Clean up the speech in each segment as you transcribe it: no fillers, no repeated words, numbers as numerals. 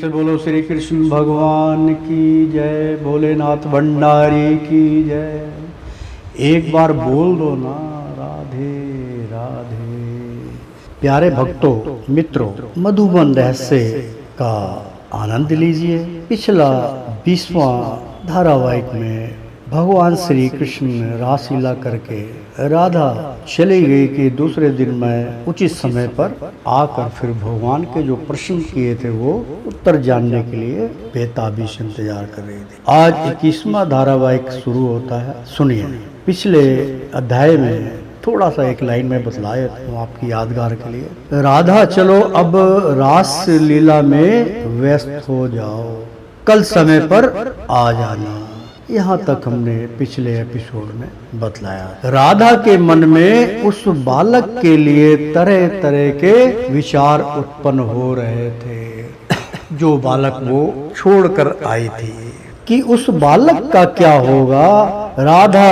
से बोलो श्री कृष्ण भगवान की जय, भोलेनाथ भंडारी की जय। एक बार बोल दो ना राधे राधे। प्यारे भक्तों, मित्रों, मधुबन रहस्य का आनंद लीजिए। पिछला 20वां धारावाहिक में भगवान श्री कृष्ण रासलीला करके राधा चली गई कि दूसरे दिन मैं उचित समय पर आकर फिर भगवान के जो प्रश्न किए थे वो उत्तर जानने के लिए बेताबी से इंतजार कर रही थी। आज 21वां धारावाहिक शुरू होता है। सुनिए, पिछले अध्याय में थोड़ा सा एक लाइन में बतलाया हूँ आपकी यादगार के लिए। राधा चलो अब रास लीला में व्यस्त हो जाओ, कल समय पर आ जाना। यहाँ तक हमने पिछले एपिसोड में बतलाया। राधा के मन में उस बालक के लिए तरह तरह के विचार उत्पन्न हो रहे थे जो बालक वो छोड़कर आई थी कि उस बालक का क्या होगा। राधा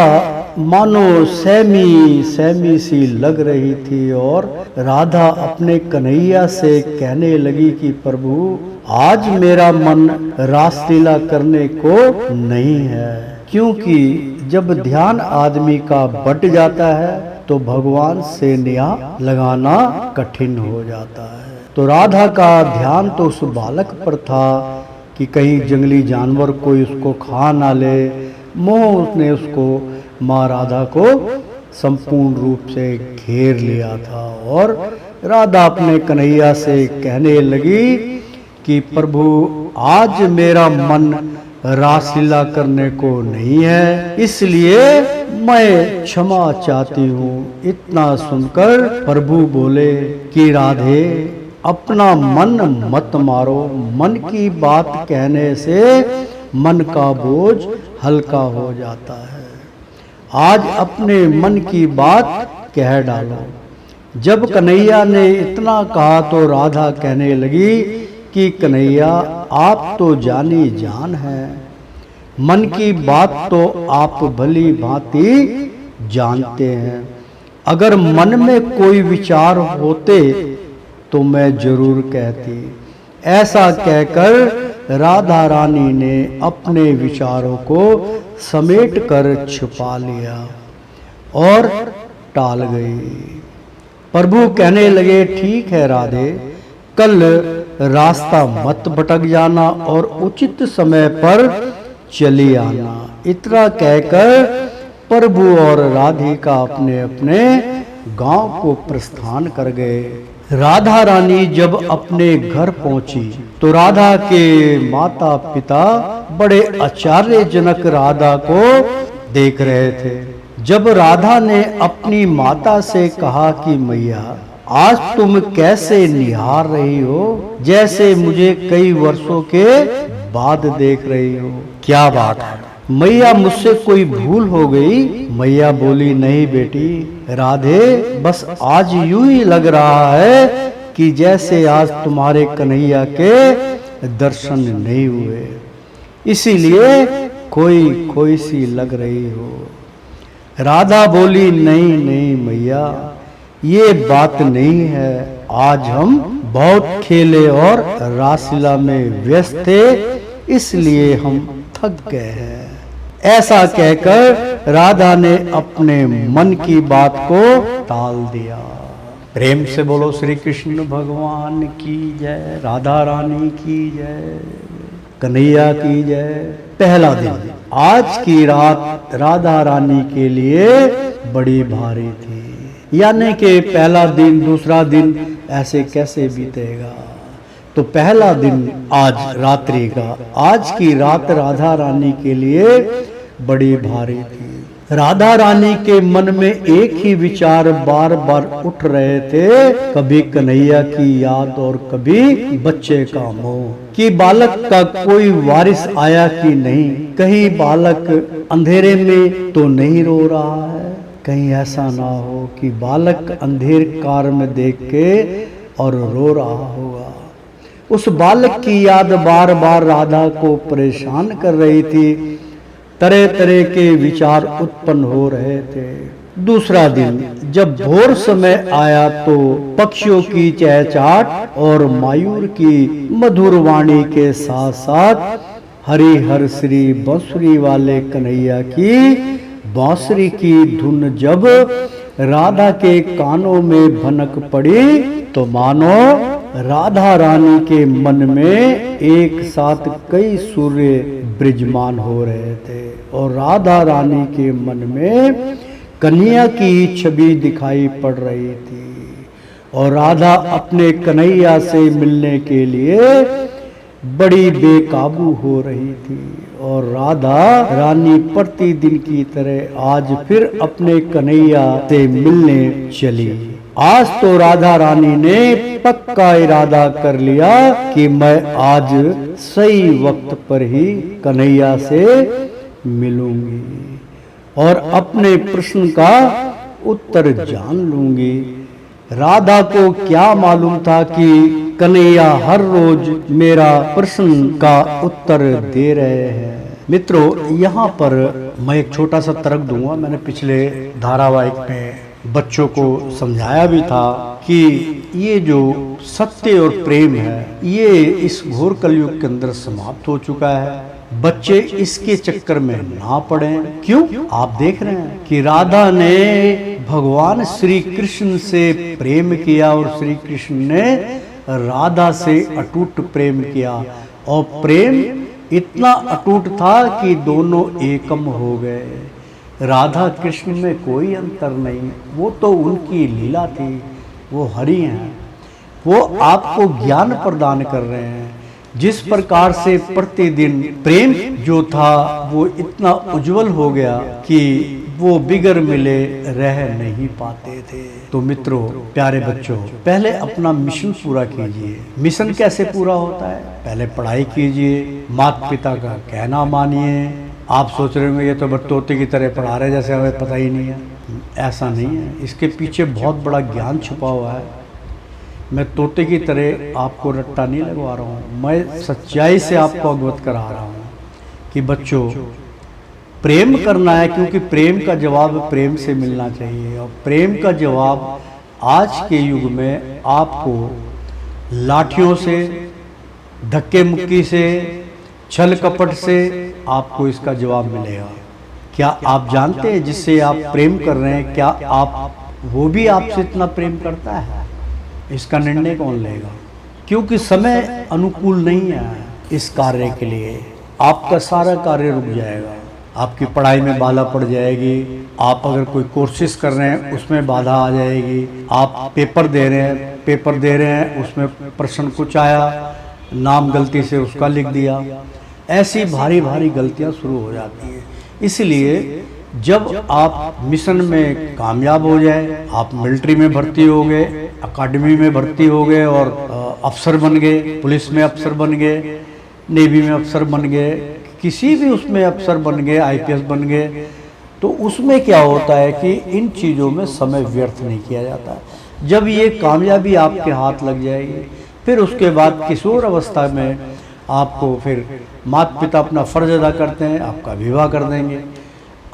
मानो सहमी सी लग रही थी और राधा अपने कन्हैया से कहने लगी कि प्रभु आज मेरा मन रासलीला करने को नहीं है, क्योंकि जब ध्यान आदमी का बट जाता है तो भगवान से निगाह लगाना कठिन हो जाता है। तो राधा का ध्यान तो उस बालक पर था कि कहीं जंगली जानवर कोई उसको खा ना ले। मोह उसने उसको माँ राधा को संपूर्ण रूप से घेर लिया था और राधा अपने कन्हैया से कहने लगी कि प्रभु आज मेरा मन रासलीला करने को नहीं है, इसलिए मैं क्षमा चाहती हूँ। इतना सुनकर प्रभु बोले कि राधे अपना मन मत मारो, मन की बात कहने से मन का बोझ हल्का हो जाता है। आज अपने मन की बात कह डालो। जब कन्हैया ने इतना कहा तो राधा कहने लगी कि कन्हैया आप तो जानी जान हैं, मन की बात तो आप भली भांति जानते हैं। अगर मन में कोई विचार होते तो मैं जरूर कहती। ऐसा कहकर राधा रानी ने अपने विचारों को समेट कर छुपा लिया और टाल गई। प्रभु कहने लगे ठीक है राधे, कल रास्ता मत भटक जाना और उचित समय पर चली आना। इतना कहकर प्रभु और राधिका अपने अपने गांव को प्रस्थान कर गए। राधा रानी जब अपने घर पहुंची तो राधा के माता पिता बड़े आश्चर्यजनक राधा को देख रहे थे। जब राधा ने अपनी माता से कहा कि मैया आज तुम कैसे निहार रही हो, जैसे मुझे कई वर्षों के बाद देख रही हो, क्या बात है मैया, मुझसे कोई भूल हो गई? मैया बोली नहीं बेटी राधे, बस आज यूं ही लग रहा है कि जैसे आज तुम्हारे कन्हैया के दर्शन नहीं हुए, इसीलिए खोई खोई सी लग रही हो। राधा बोली नहीं नहीं मैया, ये बात नहीं है, आज हम बहुत खेले और रासलीला में व्यस्त थे, इसलिए हम थक गए हैं। ऐसा कहकर राधा ने अपने मन की बात को टाल दिया। प्रेम से बोलो श्री कृष्ण भगवान की जय, राधा रानी की जय, कन्हैया की जय। पहला दिन, आज की रात राधा रानी के लिए बड़ी भारी थी। यानी कि पहला दिन दूसरा दिन ऐसे कैसे बीतेगा। तो पहला दिन आज रात्रि का, आज की रात राधा रानी के लिए बड़ी भारी थी। राधा रानी के मन में एक ही विचार बार बार उठ रहे थे, कभी कन्हैया की याद और कभी बच्चे का मोह कि बालक का कोई वारिस आया कि नहीं, कहीं बालक अंधेरे में तो नहीं रो रहा है, कहीं ऐसा ना हो कि बालक अंधेरकार में देख के और रो रहा होगा। उस बालक की याद बार बार राधा को परेशान कर रही थी। तरह तरह के विचार उत्पन्न हो रहे थे। दूसरा दिन जब भोर समय आया तो पक्षियों की चहचहाट और मयूर की मधुर वाणी के साथ साथ हरि हर श्री बांसुरी वाले कन्हैया की बांसुरी की धुन जब राधा के कानों में भनक पड़ी तो मानो राधा रानी के मन में एक साथ कई सूर्य विराजमान हो रहे थे और राधा रानी के मन में कन्हैया की छवि दिखाई पड़ रही थी और राधा अपने कन्हैया से मिलने के लिए बड़ी बेकाबू हो रही थी और राधा रानी प्रतिदिन की तरह आज फिर अपने कन्हैया से मिलने चली। आज तो राधा रानी ने पक्का इरादा कर लिया कि मैं आज सही वक्त पर ही कन्हैया से मिलूंगी और अपने प्रश्न का उत्तर जान लूंगी। राधा को क्या मालूम था कि कन्हैया हर रोज मेरा प्रश्न का उत्तर दे रहे हैं। मित्रों, यहाँ पर मैं एक छोटा सा तर्क दूंगा। मैंने पिछले धारावाहिक में बच्चों को समझाया भी था कि ये जो सत्य और प्रेम है ये इस घोर कलयुग के अंदर समाप्त हो चुका है। बच्चे इसके चक्कर में ना पड़े। क्यों? आप देख रहे हैं कि राधा ने भगवान श्री कृष्ण से प्रेम किया और श्री कृष्ण ने राधा से अटूट प्रेम किया और प्रेम इतना अटूट था कि दोनों एकम हो गए। राधा कृष्ण में कोई अंतर नहीं, वो तो उनकी लीला थी, वो हरि हैं। वो आपको ज्ञान प्रदान कर रहे हैं। जिस प्रकार से प्रतिदिन प्रेम जो था वो इतना उज्जवल हो गया कि वो बिगर मिले रह नहीं पाते थे। तो मित्रों, प्यारे बच्चों, पहले अपना मिशन पूरा कीजिए। मिशन कैसे पूरा होता है? पहले पढ़ाई कीजिए, माता पिता का कहना मानिए। आप सोच रहे होंगे ये तो तोते की तरह पढ़ा रहे जैसे हमें पता ही नहीं है। ऐसा नहीं है, इसके पीछे बहुत बड़ा ज्ञान छुपा हुआ है। मैं तोते की तरह आपको रट्टा नहीं लगवा रहा हूँ, मैं सच्चाई से आपको अवगत करा रहा हूँ कि बच्चों प्रेम करना है, क्योंकि प्रेम का जवाब प्रेम से मिलना चाहिए। और प्रेम का जवाब आज के युग में आपको लाठियों से, धक्के मुक्की से, छल कपट से आपको इसका जवाब मिलेगा। क्या आप जानते हैं जिससे आप प्रेम कर रहे हैं, क्या वो भी आपसे इतना प्रेम करता है? इसका निर्णय कौन लेगा? क्योंकि समय अनुकूल नहीं है इस कार्य के लिए। आपका सारा कार्य रुक जाएगा, आपकी पढ़ाई में बाधा पड़ जाएगी। आप अगर कोई कोर्सेज कर रहे हैं उसमें बाधा आ जाएगी। आप पेपर दे रहे हैं उसमें प्रश्न कुछ आया, नाम गलती से उसका लिख दिया, ऐसी भारी भारी गलतियां शुरू हो जाती है। इसलिए जब आप मिशन में कामयाब हो जाए, आप मिलिट्री में भर्ती हो गए, अकादमी में भर्ती हो गए और अफसर बन गए, पुलिस में अफसर बन गए, नेवी में अफसर बन गए, किसी भी उसमें अफसर बन गए, आईपीएस बन गए, तो उसमें क्या होता है कि इन चीज़ों में समय व्यर्थ नहीं किया जाता। जब ये कामयाबी आपके हाथ लग जाएगी, फिर उसके बाद किशोर अवस्था में आपको फिर माता पिता अपना फर्ज अदा करते हैं, आपका विवाह कर देंगे।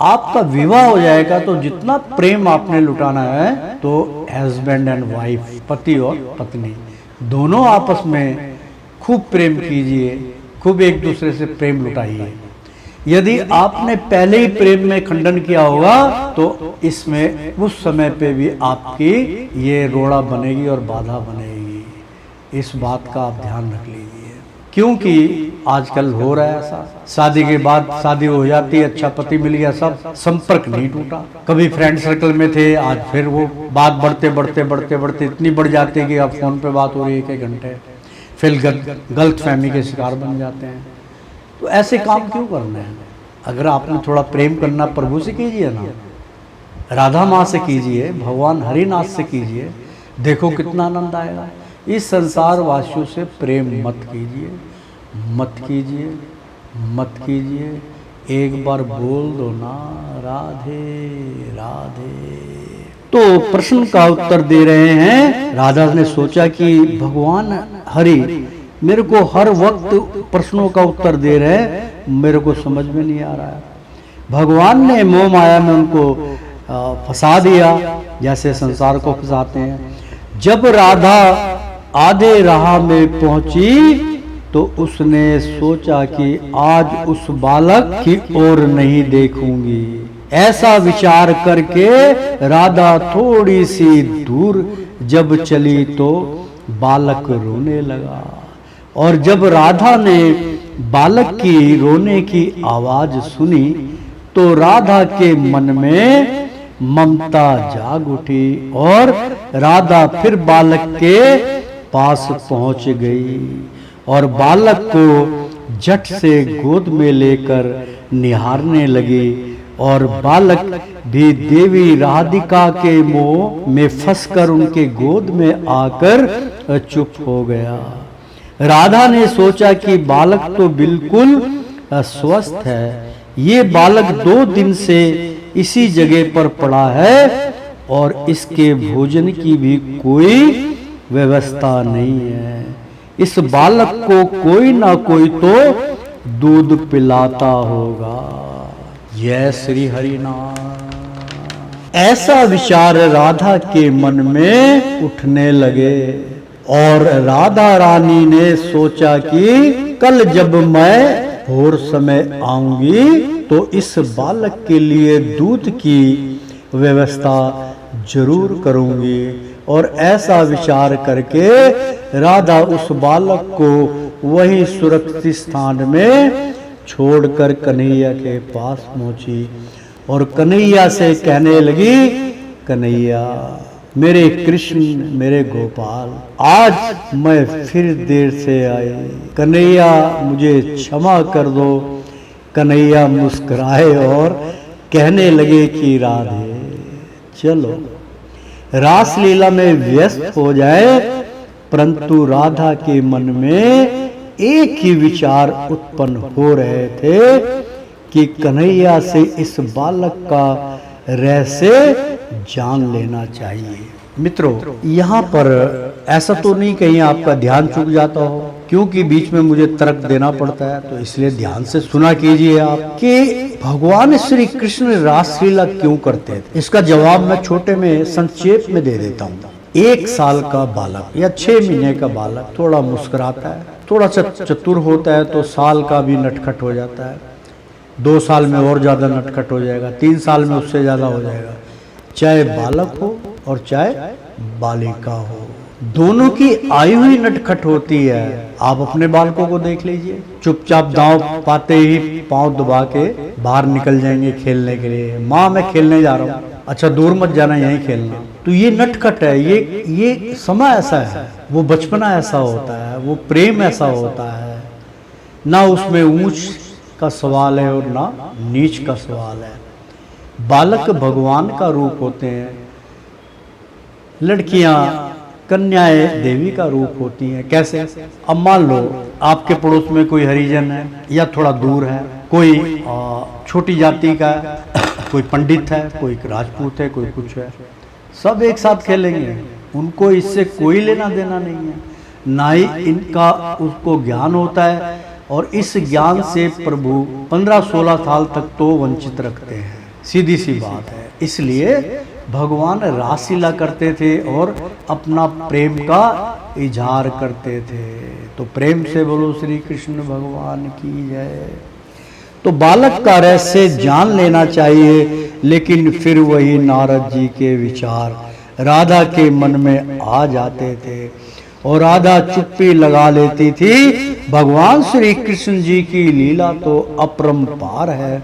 आपका विवाह हो जाएगा तो जितना प्रेम आपने लुटाना है, तो हस्बैंड एंड वाइफ, पति और पत्नी दोनों आपस में खूब प्रेम कीजिए, खूब एक दूसरे से प्रेम लुटाइए। यदि आपने पहले ही प्रेम में खंडन किया होगा तो इसमें उस समय पे भी आपकी ये रोड़ा बनेगी और बाधा बनेगी। इस बात का आप ध्यान रख लीजिए, क्योंकि आजकल हो रहा है ऐसा। शादी के बाद शादी हो जाती है, अच्छा पति मिल गया, सब संपर्क नहीं टूटा। कभी फ्रेंड सर्कल में थे, आज फिर वो बात बढ़ते इतनी बढ़ जाती है कि अब फोन पे बात हो रही है 1 घंटे, फिर गलत फहमी के शिकार बन जाते हैं। तो ऐसे काम क्यों करने हैं? अगर आपने थोड़ा प्रेम करना प्रभु से कीजिए ना, राधा माँ से कीजिए, भगवान हरिनाथ से कीजिए, देखो कितना आनंद आएगा। इस संसार वासियों से प्रेम मत कीजिए, मत कीजिए, मत कीजिए। एक बार बोल दो ना, राधे राधे। तो प्रश्न का उत्तर दे रहे हैं। राधा ने सोचा कि भगवान हरि मेरे को हर वक्त प्रश्नों का उत्तर दे रहे हैं, मेरे को समझ में नहीं आ रहा है। भगवान ने मोह माया में उनको फंसा दिया, जैसे संसार को फंसाते हैं। जब राधा आधे राह में पहुंची तो उसने सोचा कि आज उस बालक की ओर नहीं देखूंगी। ऐसा विचार करके राधा थोड़ी सी दूर जब चली तो बालक रोने लगा। और जब राधा ने बालक की रोने की आवाज सुनी तो राधा के मन में ममता जाग उठी और राधा फिर बालक के पास पहुंच गई और बालक को झट से गोद में लेकर निहारने लगी। और बालक भी देवी राधिका के मोह में फंसकर उनके गोद में आकर चुप हो गया। राधा ने सोचा कि बालक तो बिल्कुल स्वस्थ है, ये बालक 2 दिन से इसी जगह पर पड़ा है और इसके भोजन की भी कोई व्यवस्था नहीं है। इस बालक को कोई ना कोई तो दूध पिलाता होगा। जय श्री हरिनाम। ऐसा विचार राधा के मन में उठने लगे और राधा रानी ने सोचा कि कल जब मैं भोर समय आऊंगी तो इस बालक के लिए दूध की व्यवस्था जरूर करूंगी। और ऐसा विचार करके राधा उस बालक को वही सुरक्षित स्थान में छोड़कर कन्हैया के पास पहुंची और कन्हैया से कहने लगी, कन्हैया मेरे कृष्ण, मेरे गोपाल, आज मैं फिर देर से आई, कन्हैया मुझे क्षमा कर दो। कन्हैया मुस्कुराए और कहने लगे कि राधे चलो रास लीला में व्यस्त हो जाए। परंतु राधा के मन में एक ही विचार उत्पन्न हो रहे थे कि कन्हैया से इस बालक का रहस्य जान लेना चाहिए। मित्रों, यहाँ पर ऐसा तो नहीं कहीं आपका ध्यान चूक जाता हो, क्योंकि बीच में मुझे तर्क देना पड़ता है, तो इसलिए ध्यान से सुना कीजिए आप कि भगवान श्री कृष्ण रासलीला क्यों करते थे। इसका जवाब मैं छोटे में संक्षेप में दे देता हूँ। 1 साल का बालक या 6 महीने का बालक थोड़ा मुस्कुराता है, थोड़ा सा चतुर होता है तो साल का भी नटखट हो जाता है, 2 साल में और ज्यादा नटखट हो जाएगा, 3 साल में उससे ज्यादा हो जाएगा। चाहे बालक हो और चाहे बालिका हो, दोनों की आयु ही नटखट होती है। आप अपने बालकों को देख लीजिए, चुपचाप दांव पाते ही पांव दबा के बाहर निकल जाएंगे खेलने के लिए। माँ मैं खेलने जा रहा हूँ, अच्छा दूर मत जाना, यहीं खेलना। तो ये नटखट है, ये समय ऐसा है, वो बचपना ऐसा होता है, वो प्रेम ऐसा होता है। ना उसमें ऊंच का सवाल है और ना नीच का सवाल है। बालक भगवान का रूप होते हैं, लड़कियां कन्याएं देवी का रूप होती हैं। कैसे? अब मान लो आपके पड़ोस में कोई हरिजन है या थोड़ा दूर है, कोई छोटी जाति का है, कोई पंडित है, कोई राजपूत है, कोई कुछ है, सब एक साथ खेलेंगे, उनको इससे कोई लेना देना नहीं है, ना ही इनका उसको ज्ञान होता है। और इस ज्ञान से प्रभु 15-16 साल तक तो वंचित रखते हैं, सीधी सी बात है। इसलिए भगवान रासलीला करते थे और अपना प्रेम का इजहार करते थे। तो प्रेम से बोलो श्री कृष्ण भगवान की जय। तो बालक का रहस्य जान लेना चाहिए, लेकिन फिर वही नारद जी के विचार राधा के मन में आ जाते थे और राधा चुप्पी लगा लेती थी। भगवान श्री कृष्ण जी की लीला तो अपरंपार है,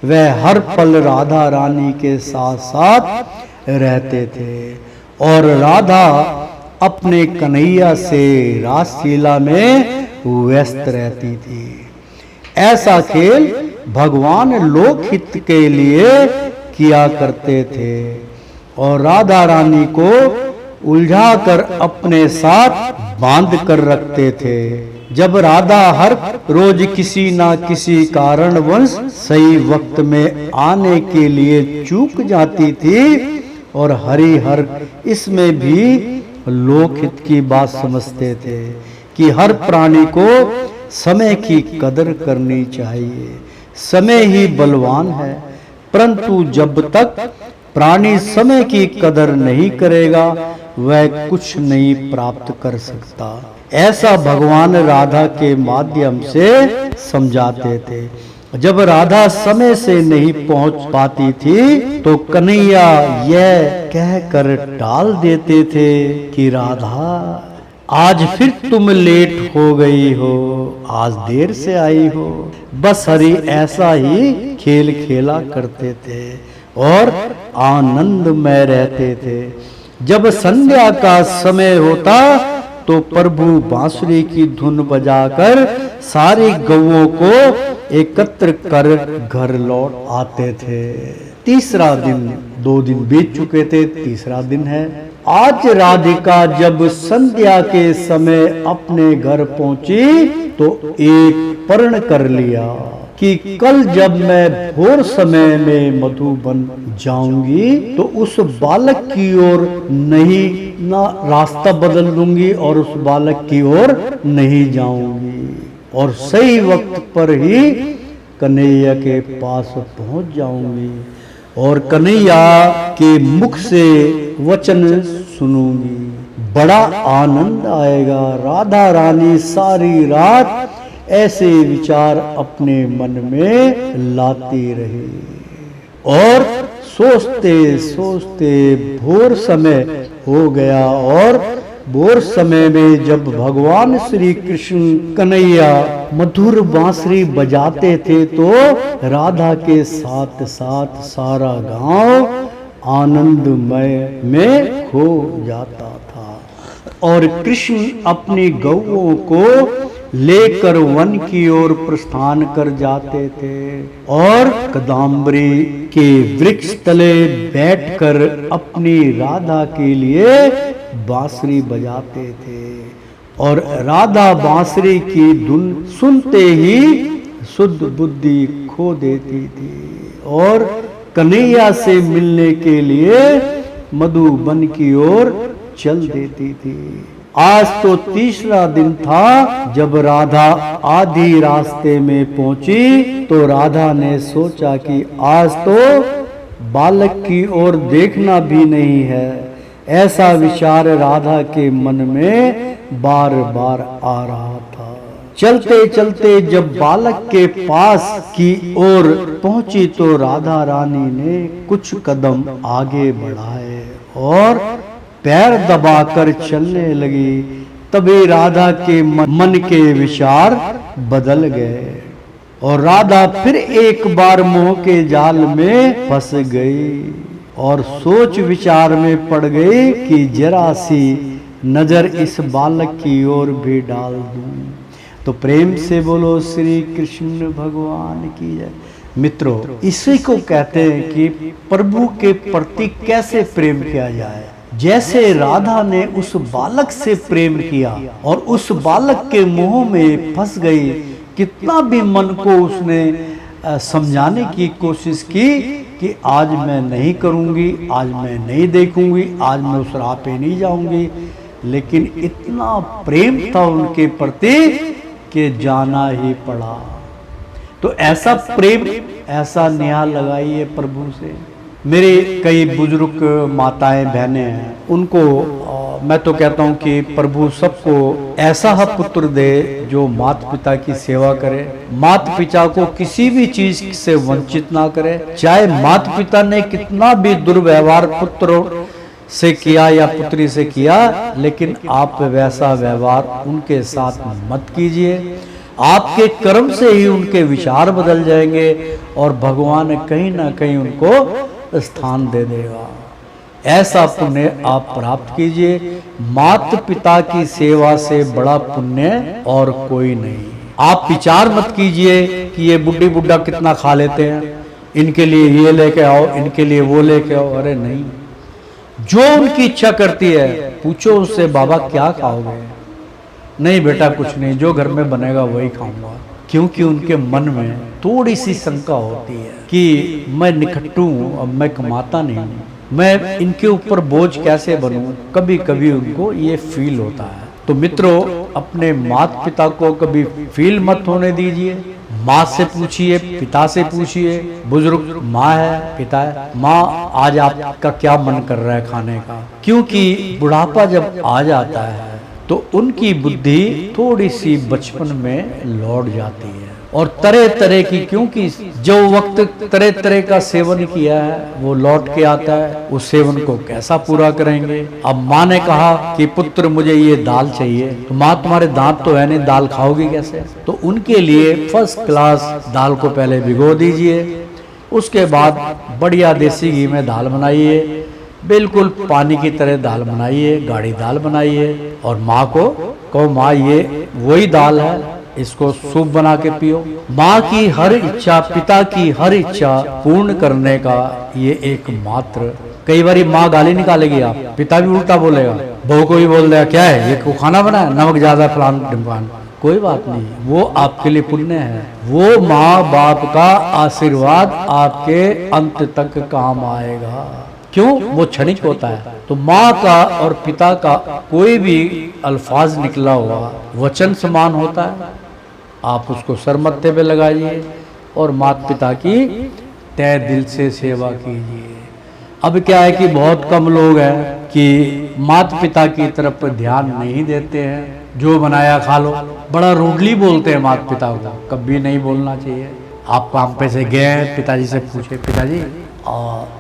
वह हर पल राधा रानी के साथ साथ रहते थे और राधा अपने कन्हैया से रासलीला में व्यस्त रहती थी। ऐसा खेल भगवान लोकहित के लिए किया करते थे और राधा रानी को उलझाकर अपने साथ बांध कर रखते थे। जब राधा हर रोज किसी ना किसी कारणवश सही वक्त में आने के लिए चूक जाती थी और हरिहर इसमें भी लोकहित की बात समझते थे कि हर प्राणी को समय की कदर करनी चाहिए। समय ही बलवान है, परंतु जब तक प्राणी समय की कदर नहीं करेगा वह कुछ नहीं प्राप्त कर सकता। ऐसा भगवान राधा के माध्यम से समझाते थे। जब राधा समय से नहीं पहुंच पाती थी तो कन्हैया यह कहकर टाल देते थे कि राधा आज फिर तुम लेट हो गई हो, आज देर से आई हो। बस हरि ऐसा ही खेल खेला करते थे और आनंद में रहते थे। जब संध्या का समय होता तो प्रभु बांसुरी की धुन बजाकर सारी गौओं को एकत्र कर घर लौट आते थे। तीसरा दिन, 2 दिन बीत चुके थे, तीसरा दिन है। आज राधिका जब संध्या के समय अपने घर पहुंची तो एक प्रण कर लिया कि कल जब मैं भोर समय में मधुबन जाऊंगी तो उस बालक की ओर नहीं ना रास्ता बदल दूंगी और उस बालक की ओर नहीं जाऊंगी और सही वक्त पर ही कन्हैया के पास पहुंच जाऊंगी और कन्हैया के मुख से वचन सुनूंगी। बड़ा आनंद आएगा। राधा रानी सारी रात ऐसे विचार अपने मन में लाती रही और सोचते सोचते भोर समय हो गया और भोर समय में जब भगवान श्री कृष्ण कन्हैया मधुर बांसुरी बजाते थे तो राधा के साथ साथ सारा गांव आनंदमय में खो जाता था और कृष्ण अपनी गौओं को लेकर वन की ओर प्रस्थान कर जाते थे और कदम्बरी के वृक्ष तले बैठकर अपनी राधा के लिए बांसुरी बजाते थे और राधा बांसुरी की धुन सुनते ही शुद्ध बुद्धि खो देती थी और कन्हैया से मिलने के लिए मधुबन की ओर चल देती थी। आज तो तीसरा दिन था। जब राधा आधी रास्ते में पहुंची तो राधा ने सोचा कि आज तो बालक की ओर देखना भी नहीं है। ऐसा विचार राधा के मन में बार बार आ रहा था। चलते चलते जब बालक के पास की ओर पहुंची तो राधा रानी ने कुछ कदम आगे बढ़ाए और पैर दबाकर चलने लगी। तभी राधा के मन के विचार बदल गए और राधा फिर एक बार मोह के जाल में फंस गई और सोच विचार में पड़ गई कि जरा सी नजर इस बालक की ओर भी डाल दूं। तो प्रेम से बोलो श्री कृष्ण भगवान की जय। मित्रों, इसी को कहते हैं कि प्रभु के प्रति कैसे प्रेम किया जाए। जैसे राधा ने उस बालक से प्रेम किया और उस बालक के मोह में फंस गई, कितना भी मन को उसने समझाने की कोशिश की कि आज मैं नहीं करूंगी, आज मैं नहीं देखूंगी, आज मैं उस राह पे नहीं जाऊंगी, लेकिन इतना प्रेम था उनके प्रति कि जाना ही पड़ा। तो ऐसा प्रेम, ऐसा नेहा लगाइए प्रभु से। मेरे कई बुजुर्ग माताएं बहनें हैं, उनको मैं तो कहता हूं कि प्रभु सबको ऐसा पुत्र दे जो माता पिता की सेवा करे, माता पिता को किसी भी चीज से वंचित ना करे। चाहे माता पिता ने कितना भी दुर्व्यवहार पुत्र से किया या पुत्री से किया, लेकिन आप वैसा व्यवहार उनके साथ मत कीजिए। आपके कर्म से ही उनके विचार बदल जाएंगे और भगवान कहीं ना कहीं उनको स्थान दे देगा। ऐसा पुण्य आप प्राप्त कीजिए। माता पिता की सेवा से बड़ा पुण्य और कोई नहीं। आप विचार मत कीजिए कि ये बुढ़ी बुढ़ा कितना खा लेते हैं, इनके लिए ये लेके आओ, इनके लिए वो लेके आओ। अरे नहीं, जो उनकी इच्छा करती है पूछो उससे, बाबा क्या खाओगे? नहीं बेटा कुछ नहीं, जो घर में बनेगा वही खाऊंगा। क्योंकि उनके मन में थोड़ी सी शंका होती है कि मैं निकट्टू हूं, अब मैं कमाता नहीं हूं, मैं इनके ऊपर बोझ कैसे बनूं। कभी कभी उनको ये फील होता है। तो मित्रों, अपने माता पिता को कभी फील मत होने दीजिए। माँ से पूछिए, पिता से पूछिए, बुजुर्ग माँ है, पिता है, माँ आज आपका क्या मन कर रहा है खाने का। क्योंकि बुढ़ापा जब आ जाता है तो उनकी बुद्धि थोड़ी सी बचपन में लौट जाती है और तरह तरह की, क्योंकि जो वक्त तरह तरह का सेवन किया है वो लौट के आता है, उस सेवन को कैसा पूरा करेंगे। अब माँ ने कहा कि पुत्र मुझे ये दाल चाहिए, तो माँ तुम्हारे दांत तो है नहीं, दाल खाओगी कैसे। तो उनके लिए फर्स्ट क्लास दाल को पहले भिगो दीजिए, उसके बाद बढ़िया देसी घी में दाल बनाइए, बिल्कुल पानी की तरह दाल बनाइए, गाढ़ी दाल बनाइए, और माँ को कहो माँ ये वही दाल है, इसको सूप बना के पियो। माँ की हर इच्छा, पिता की हर इच्छा पूर्ण करने का ये एकमात्र। कई बार माँ गाली निकालेगी, आप पिता भी उल्टा बोलेगा, बहू को भी बोल देगा क्या है ये को खाना बनाया, नमक ज्यादा फलान ढिमकान। कोई बात नहीं, वो आपके लिए पुण्य है, वो माँ बाप का आशीर्वाद आपके अंत तक काम आएगा। क्यों? वो क्षणिक होता है। तो माँ का और पिता का कोई भी अल्फाज निकला हुआ वचन समान होता है, आप उसको सरमत्थे पे लगाइए और माता पिता की तय दिल से सेवा कीजिए। अब क्या है कि बहुत कम लोग हैं कि माता पिता की तरफ ध्यान नहीं देते हैं, जो बनाया खा लो, बड़ा रूडली बोलते हैं माता पिता को, कभी नहीं बोलना चाहिए। आप काम पे से गए, पिताजी से पूछे पिताजी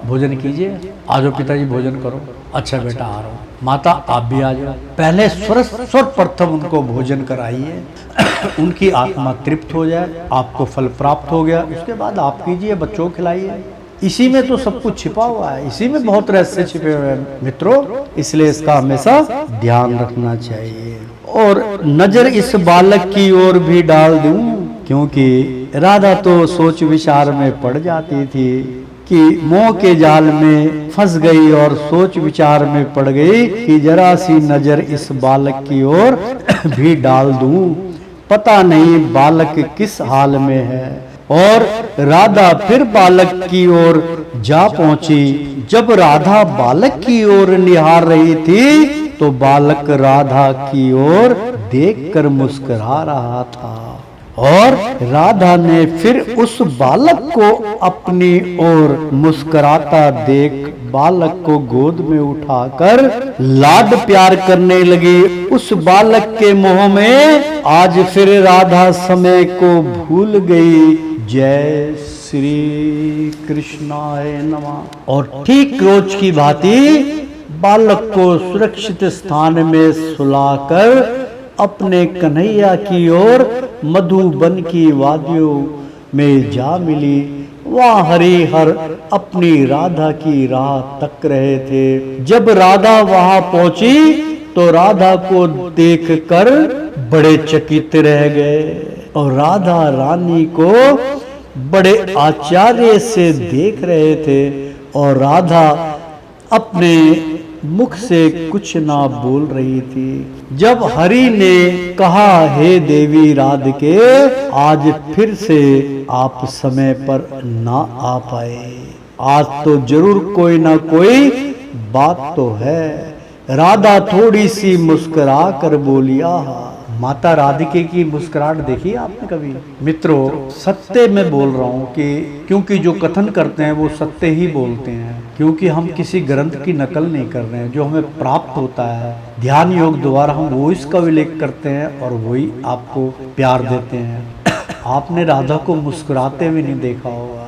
भोजन कीजिए, आ जाओ पिताजी भोजन करो, अच्छा बेटा आ रहा हूँ, माता आप भी आ जाओ। पहले सर्वप्रथम उनको भोजन कराइए, उनकी आत्मा तृप्त हो जाए, आपको फल प्राप्त हो गया, उसके बाद आप कीजिए, बच्चों को खिलाइए। इसी में तो सब कुछ छिपा हुआ है, इसी में बहुत रहस्य छिपे हुए हैं मित्रों, इसलिए इसका हमेशा ध्यान रखना चाहिए। और नजर इस बालक की ओर भी डाल दूं, क्योंकि राधा तो सोच विचार में पड़ जाती थी कि मोह के जाल में फंस गई और सोच विचार में पड़ गई कि जरा सी नजर इस बालक की ओर भी डाल दूं, पता नहीं बालक किस हाल में है। और राधा फिर बालक की ओर जा पहुंची। जब राधा बालक की ओर निहार रही थी तो बालक राधा की ओर देखकर मुस्कुरा रहा था, और राधा ने फिर उस बालक को अपनी ओर मुस्कुराता देख बालक को गोद में उठाकर लाड प्यार करने लगी। उस बालक के मोह में आज फिर राधा समय को भूल गई। जय श्री कृष्णाय नमः। और ठीक रोज की भांति बालक को सुरक्षित स्थान में सुलाकर अपने कन्हैया की ओर मधुबन की वादियों में जा मिली। वहाँ हरिहर अपनी राधा की राह तक रहे थे। जब राधा वहाँ पहुंची तो राधा को देखकर बड़े चकित रह गए और राधा रानी को बड़े आश्चर्य से देख रहे थे, और राधा अपने मुख से कुछ ना बोल रही थी। जब हरि ने कहा, हे देवी राधिके, आज फिर से आप समय पर ना आ पाए, आज तो जरूर कोई ना कोई बात तो है। राधा थोड़ी सी मुस्कुरा कर बोली। माता राधिके की मुस्कुराहट देखी आपने कभी? मित्रों, सत्य में बोल रहा हूँ कि क्योंकि जो कथन करते हैं वो सत्य ही बोलते हैं, क्योंकि हम किसी ग्रंथ की नकल नहीं कर रहे हैं। जो हमें प्राप्त होता है ध्यान योग द्वारा हम वो इसका उल्लेख करते हैं और वही आपको प्यार देते हैं। आपने राधा को मुस्कुराते हुए नहीं देखा होगा।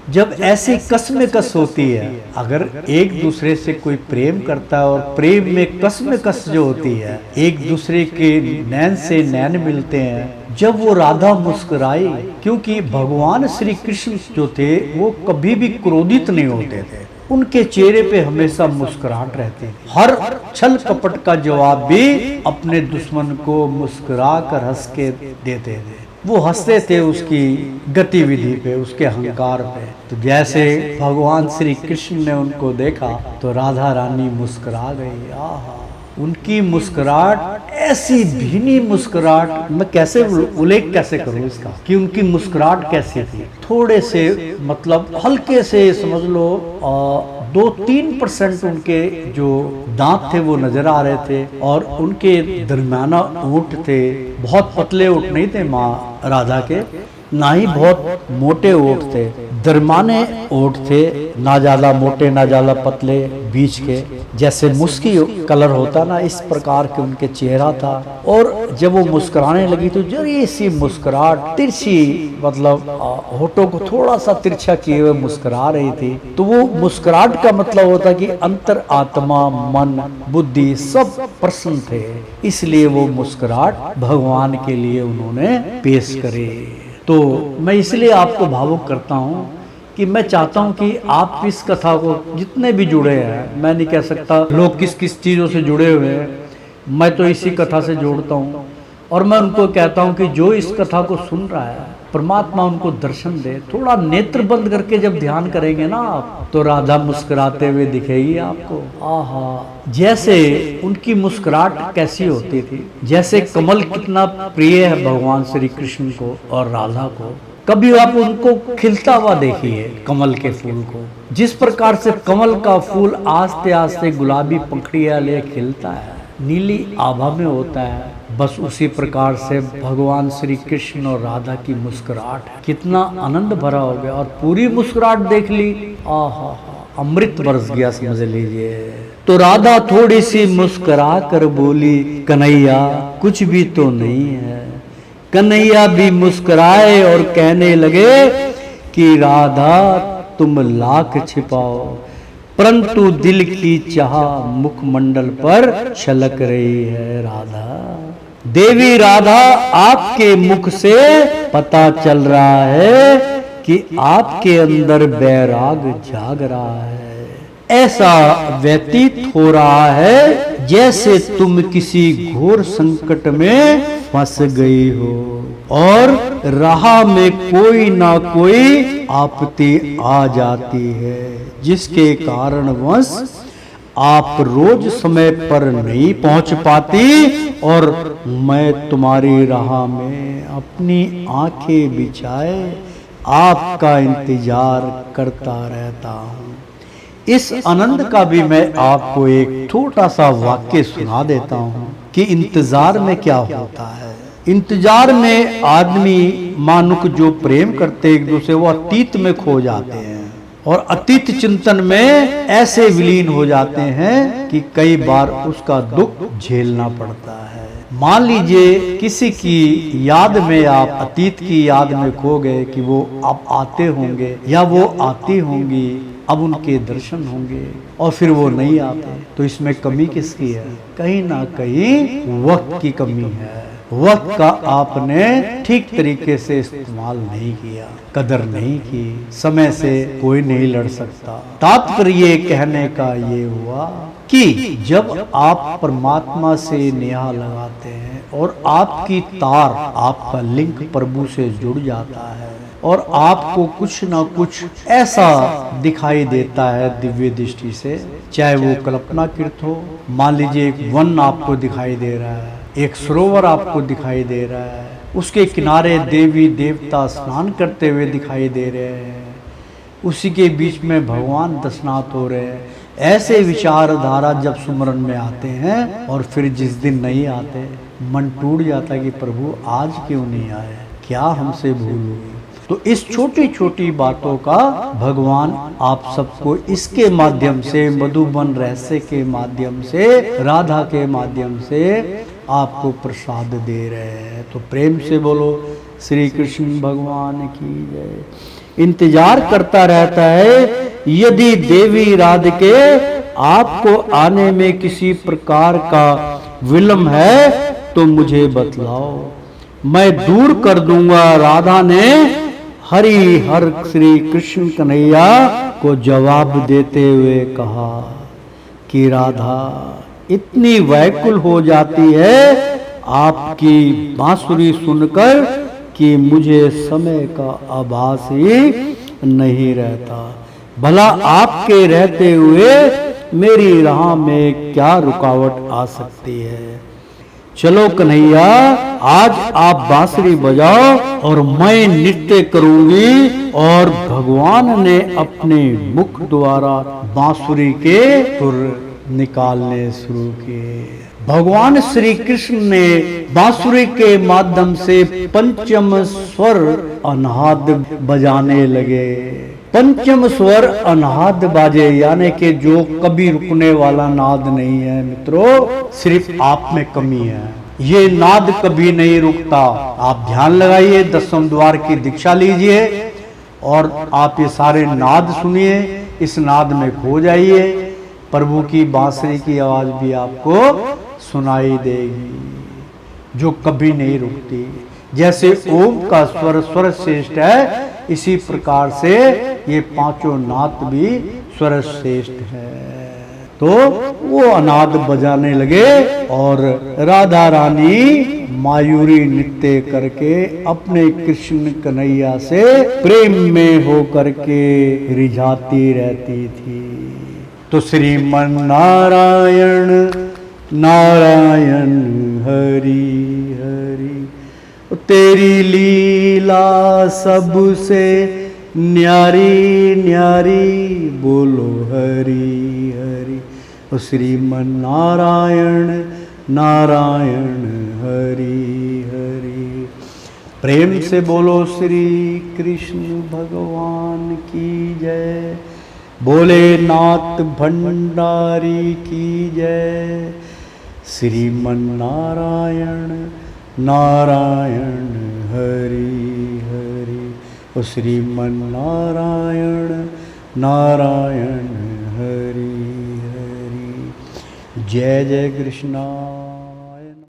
जब ऐसी कसम-कस होती है, अगर एक दूसरे से कोई प्रेम करता है और प्रेम में कसम-कस जो होती है, एक दूसरे के नैन से नैन मिलते हैं, जब वो राधा मुस्कुराई, क्योंकि भगवान श्री कृष्ण जो थे वो कभी भी क्रोधित नहीं होते थे, उनके चेहरे पे हमेशा मुस्कुराहट रहती थी। हर छल कपट का जवाब भी अपने दुश्मन को मुस्कुरा कर हंस के देते थे। वो हंसते थे उसकी गतिविधि पे, उसके अहंकार पे। तो जैसे भगवान श्री कृष्ण ने उनको देखा तो राधा रानी मुस्कुरा गई। आहा, उनकी मुस्कुराहट ऐसी भीनी मुस्कुराहट, मैं कैसे उल्लेख कैसे करूं इसका कि उनकी मुस्कुराहट कैसी थी। थोड़े से मतलब हल्के से समझ लो 2-3% उनके जो दांत थे वो नजर आ रहे थे, और उनके दरमियाना ऊँट थे, बहुत पतले ऊँट नहीं थे माँ राधा के, ना ही बहुत मोटे ओठ थे, दरमाने ओठ थे, ना ज्यादा मोटे ना ज्यादा पतले, बीच के, जैसे मुस्की कलर होता ना, इस प्रकार के उनके चेहरा था। और जब वो मुस्कुराने लगी तो जरी सी मुस्कुराहट तिरछी, मतलब होठों को थोड़ा सा तिरछा किए हुए मुस्कुरा रही थी। तो वो मुस्कुराहट का मतलब होता कि अंतर आत्मा, मन, बुद्धि सब प्रसन्न थे, इसलिए वो मुस्कुराहट भगवान के लिए उन्होंने पेश करे। तो मैं इसलिए आपको भावुक करता हूँ कि मैं चाहता हूँ कि आप इस कथा को, जितने भी जुड़े हैं, मैं नहीं कह सकता लोग किस किस चीज़ों से जुड़े हुए हैं, मैं तो इसी कथा से जोड़ता हूँ। और मैं उनको कहता हूँ कि जो इस कथा को सुन रहा है, परमात्मा उनको दर्शन दे। थोड़ा नेत्र बंद करके जब ध्यान करेंगे ना आप, तो राधा मुस्कुराते हुए दिखेगी आपको। आहा, जैसे उनकी मुस्कुराहट कैसी होती थी, जैसे कमल कितना प्रिय है भगवान श्री कृष्ण को और राधा को। कभी आप उनको खिलता हुआ देखिए, कमल के फूल को, जिस प्रकार से कमल का फूल आस्ते आस्ते गुलाबी पंखड़ियां ले खिलता है, नीली आभा में होता है, बस उसी प्रकार से भगवान श्री कृष्ण और राधा की मुस्कुराहट है। कितना आनंद भरा हो गया, और पूरी मुस्कुराहट देख ली, आहा, अमृत बरस गया समझ लीजिए। तो राधा थोड़ी सी मुस्कुरा कर बोली, कन्हैया कुछ भी तो नहीं है। कन्हैया भी मुस्कुराए और कहने लगे कि राधा तुम लाख छिपाओ, परंतु दिल की चाह मुखमंडल पर छलक रही है राधा। देवी राधा, आपके मुख से पता चल रहा है कि आपके अंदर बैराग जाग रहा है। ऐसा व्यतीत हो रहा है जैसे तुम किसी घोर संकट में फंस गई हो और राह में कोई ना कोई आपत्ति आ जाती है, जिसके कारणवश आप रोज समय पर नहीं पहुंच पाती, और मैं तुम्हारी राह में अपनी आंखें बिछाए आपका इंतजार करता रहता हूँ। इस आनंद का भी मैं आपको एक छोटा सा वाक्य सुना देता हूँ कि इंतजार में क्या होता है। इंतजार में आदमी मानुक जो प्रेम करते एक दूसरे, वो अतीत में खो जाते हैं और अतीत चिंतन में ऐसे विलीन हो जाते हैं कि कई बार उसका दुख झेलना पड़ता है। मान लीजिए किसी की याद में आप अतीत की याद में खो गए कि वो अब आते होंगे या वो आती होंगी, अब उनके दर्शन होंगे और फिर वो नहीं आते, तो इसमें कमी किसकी है? कहीं ना कहीं वक्त की कमी है। वक्त का आपने ठीक तरीके से इस्तेमाल नहीं किया, कदर नहीं की। समय से कोई नहीं लड़ सकता। तात्पर्य कहने का ये हुआ कि जब आप परमात्मा से नेहा लगाते हैं और आपकी तार, आपका लिंक प्रभु से जुड़ जाता है और आपको कुछ ना कुछ ऐसा दिखाई देता है दिव्य दृष्टि से, चाहे वो कल्पनाकृत हो। मान लीजिए एक वन आपको दिखाई दे रहा है, एक सरोवर आपको दिखाई दे रहा है, उसके किनारे देवी देवता स्नान करते हुए दिखाई दे रहे हैं, उसी के बीच में भगवान दर्शनार्थ हो रहे हैं। ऐसे विचारधारा जब सुमरन में आते हैं और फिर जिस दिन नहीं आते, मन टूट जाता है कि प्रभु आज क्यों नहीं आए, क्या हमसे भूल हुई। तो इस छोटी छोटी बातों का भगवान आप सबको इसके माध्यम से, मधुबन रहस्य के माध्यम से, राधा के माध्यम से आपको प्रसाद दे रहे हैं। तो प्रेम से बोलो श्री कृष्ण भगवान की जय। इंतजार करता रहता है, यदि देवी राधिके आपको आने में किसी प्रकार का विलंब है तो मुझे बतलाओ, मैं दूर कर दूंगा। राधा ने हरि हर श्री कृष्ण कन्हैया को जवाब देते हुए कहा कि राधा इतनी व्याकुल हो जाती है आपकी बांसुरी सुनकर कि मुझे समय का आभास ही नहीं रहता। भला आपके रहते हुए मेरी राह में क्या रुकावट आ सकती है। चलो कन्हैया, आज आप बांसुरी बजाओ और मैं नृत्य करूंगी। और भगवान ने अपने मुख द्वारा बांसुरी के सुर निकालने शुरू किए। भगवान श्री कृष्ण ने बांसुरी के माध्यम से पंचम स्वर अनाद बजाने लगे। पंचम स्वर अनाद बाजे, यानी कि जो कभी रुकने वाला नाद नहीं है मित्रों, सिर्फ आप में कमी है। ये नाद कभी नहीं रुकता। आप ध्यान लगाइए, दसम द्वार की दीक्षा लीजिए और आप ये सारे नाद सुनिए, इस नाद में खो जाइए। प्रभु की बांसुरी की आवाज भी आपको सुनाई देगी, जो कभी नहीं रुकती। जैसे ओम का स्वर स्वर श्रेष्ठ है, इसी प्रकार से ये पांचों नाद भी स्वर श्रेष्ठ है। तो वो अनाद बजाने लगे और राधा रानी मायूरी नृत्य करके अपने कृष्ण कन्हैया से प्रेम में हो करके रिझाती रहती थी। तो श्रीमन नारायण नारायण हरि हरि, तेरी लीला सबसे न्यारी न्यारी, बोलो हरि हरि। श्रीमन नारायण नारायण हरि हरि। प्रेम से बोलो श्री कृष्ण भगवान की जय, भोलेनाथ भंडारी की जय। श्रीमन नारायण नारायण हरि हरि, श्रीमन नारायण नारायण हरि हरि। जय जय कृष्णा।